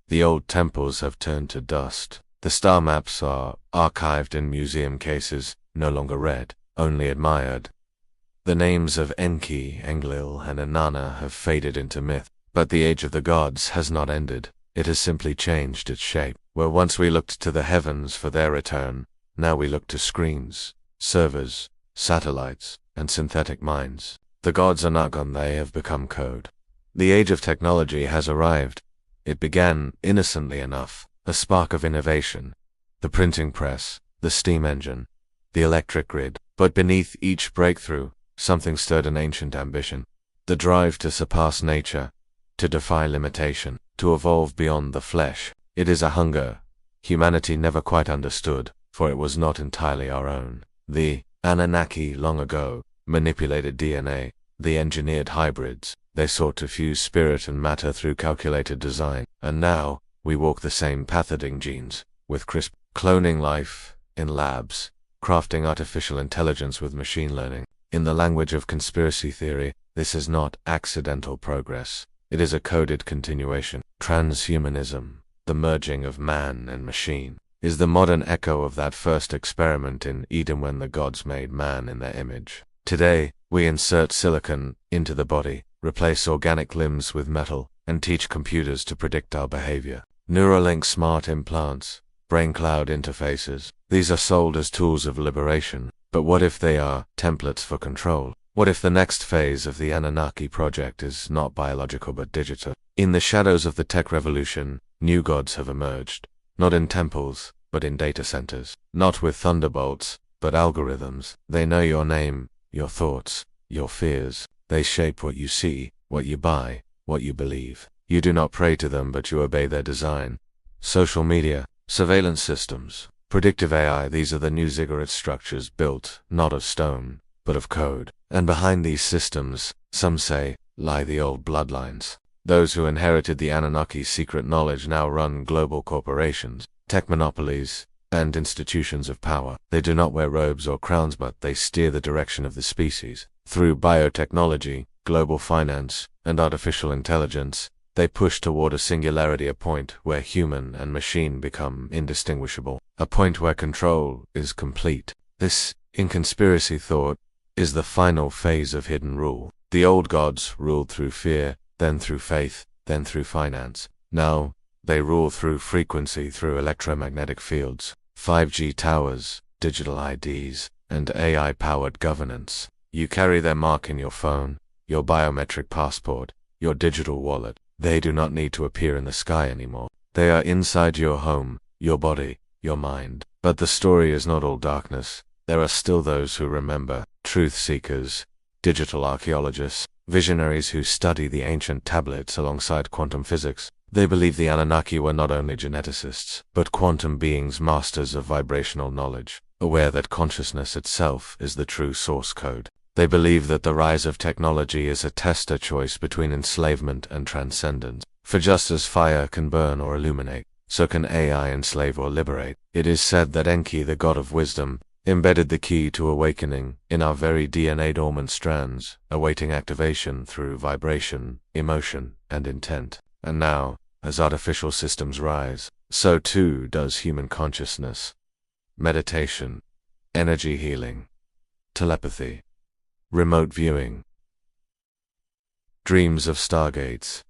The old temples have turned to dust. The star maps are archived in museum cases, no longer read, only admired. The names of Enki, Enlil, and Inanna have faded into myth, but the age of the gods has not ended. It has simply changed its shape. Where once we looked to the heavens for their return, now we look to screens, servers, satellites, and synthetic minds. The gods are not gone, they have become code. The age of technology has arrived. It began, innocently enough, a spark of innovation. The printing press, the steam engine, the electric grid. But beneath each breakthrough, something stirred an ancient ambition. The drive to surpass nature, to defy limitation, to evolve beyond the flesh. It is a hunger humanity never quite understood, for it was not entirely our own. The Anunnaki long ago manipulated DNA, they engineered hybrids, they sought to fuse spirit and matter through calculated design, and now we walk the same path, adding genes with crisp, cloning life in labs, crafting artificial intelligence with machine learning. In the language of conspiracy theory, this is not accidental progress. It is a coded continuation. Transhumanism, the merging of man and machine, is the modern echo of that first experiment in Eden when the gods made man in their image. Today, we insert silicon into the body, replace organic limbs with metal, and teach computers to predict our behavior. Neuralink smart implants, brain cloud interfaces, these are sold as tools of liberation. But what if they are templates for control? What if the next phase of the Anunnaki project is not biological but digital? In the shadows of the tech revolution, new gods have emerged. Not in temples, but in data centers. Not with thunderbolts, but algorithms. They know your name, your thoughts, your fears. They shape what you see, what you buy, what you believe. You do not pray to them, but you obey their design. Social media, surveillance systems, predictive AI, these are the new ziggurat structures built, not of stone, but of code. And behind these systems, some say, lie the old bloodlines. Those who inherited the Anunnaki's secret knowledge now run global corporations, tech monopolies, and institutions of power. They do not wear robes or crowns, but they steer the direction of the species. Through biotechnology, global finance, and artificial intelligence, they push toward a singularity, a point where human and machine become indistinguishable, a point where control is complete. This, in conspiracy thought, is the final phase of hidden rule. The old gods ruled through fear, then through faith, then through finance. Now, they rule through frequency, through electromagnetic fields, 5G towers, digital IDs, and AI-powered governance. You carry their mark in your phone, your biometric passport, your digital wallet. They do not need to appear in the sky anymore. They are inside your home, your body, your mind. But the story is not all darkness. There are still those who remember, truth seekers, digital archaeologists, visionaries who study the ancient tablets alongside quantum physics. They believe the Anunnaki were not only geneticists, but quantum beings, masters of vibrational knowledge, aware that consciousness itself is the true source code. They believe that the rise of technology is a tester choice between enslavement and transcendence. For just as fire can burn or illuminate, so can AI enslave or liberate. It is said that Enki, the god of wisdom, embedded the key to awakening in our very DNA dormant strands, awaiting activation through vibration, emotion, and intent. And now, as artificial systems rise, so too does human consciousness. Meditation, energy healing, telepathy, remote viewing, dreams of stargates,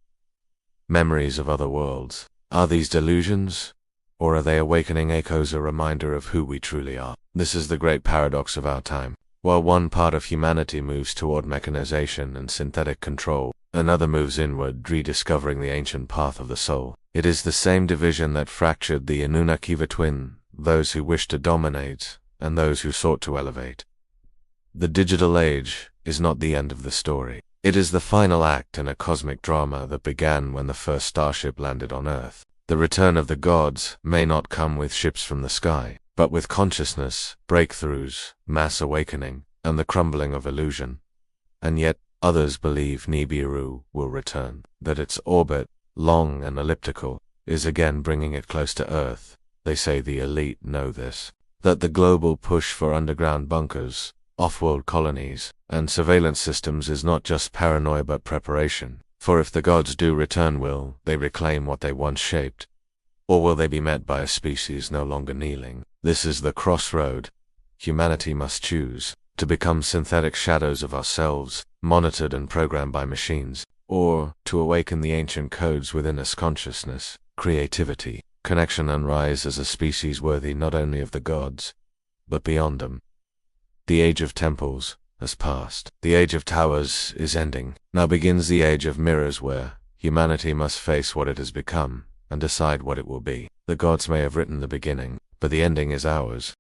memories of other worlds. Are these delusions? Or are they awakening echoes, a reminder of who we truly are? This is the great paradox of our time. While one part of humanity moves toward mechanization and synthetic control, another moves inward, rediscovering the ancient path of the soul. It is the same division that fractured the Anunnaki between those who wished to dominate and those who sought to elevate. The digital age is not the end of the story. It is the final act in a cosmic drama that began when the first starship landed on Earth. The return of the gods may not come with ships from the sky, but with consciousness, breakthroughs, mass awakening, and the crumbling of illusion. And yet, others believe Nibiru will return, that its orbit, long and elliptical, is again bringing it close to Earth. They say the elite know this. That the global push for underground bunkers, off-world colonies, and surveillance systems is not just paranoia but preparation. For if the gods do return, will they reclaim what they once shaped? Or will they be met by a species no longer kneeling? This is the crossroad. Humanity must choose to become synthetic shadows of ourselves, monitored and programmed by machines, or to awaken the ancient codes within us: consciousness, creativity, connection, and rise as a species worthy not only of the gods, but beyond them. The age of temples has passed. The age of towers is ending. Now begins the age of mirrors, where humanity must face what it has become and decide what it will be. The gods may have written the beginning, but the ending is ours.